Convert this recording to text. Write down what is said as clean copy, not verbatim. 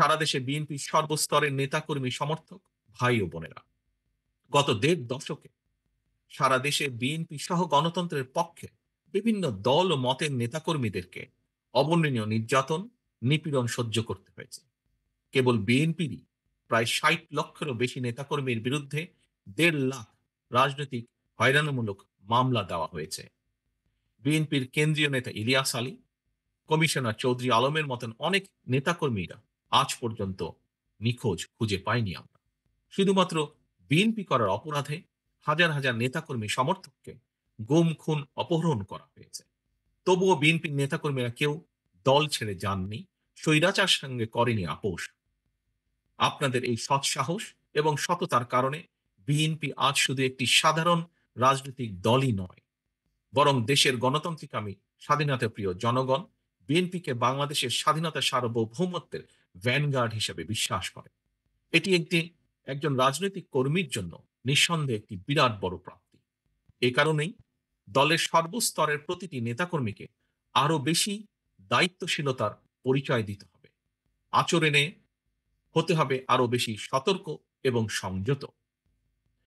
সারা দেশে বিএনপির সর্বস্তরের নেতাকর্মী সমর্থক ভাই ও বোনেরা, গত দেড় দশকে সারা দেশে বিএনপি সহ গণতন্ত্রের পক্ষে বিভিন্ন দল ও মতের নেতাকর্মীদেরকে অবর্ণনীয় নির্যাতন, নিপীড়ন সহ্য করতে হয়েছে। কেবল বিএনপিরই প্রায় ৬০ লক্ষেরও বেশি নেতাকর্মীর বিরুদ্ধে ১.৫ লাখ রাজনৈতিক হয়রানিমূলক মামলা দেওয়া হয়েছে। বিএনপির কেন্দ্রীয় নেতা ইলিয়াস আলী, কমিশনার চৌধুরী আলমের মতন অনেক নেতাকর্মীরা আজ পর্যন্ত নিখোঁজ খুঁজে পাইনি আমরা। শুধুমাত্র বিএনপি করার অপরাধে হাজার হাজার নেতাকর্মী সমর্থককে গুম, খুন, অপহরণ করা হয়েছে। তবুও বিএনপির নেতাকর্মীরা কেউ দল ছেড়ে যাননি, স্বৈরাচার সঙ্গে করেনি আপোষ। আপনাদের এই সৎসাহস এবং সততার কারণে বিএনপি আজ শুধু একটি সাধারণ রাজনৈতিক দলই নয়, বরং দেশের গণতান্ত্রিকামী স্বাধীনতাপ্রিয় জনগণ বিএনপিকে বাংলাদেশের স্বাধীনতা সার্বভৌমত্বের ভ্যানগার্ড হিসেবে বিশ্বাস করে। এটি একজন রাজনৈতিক কর্মীর জন্য নিঃসন্দেহে একটি বিরাট বড় প্রাপ্তি। এ কারণেই দলের সর্বস্তরের প্রতিটি নেতাকর্মীকে আরো বেশি দায়িত্বশীলতার পরিচয় দিতে হবে। আচরণে হতে হবে আরো বেশি সতর্ক এবং সংযত।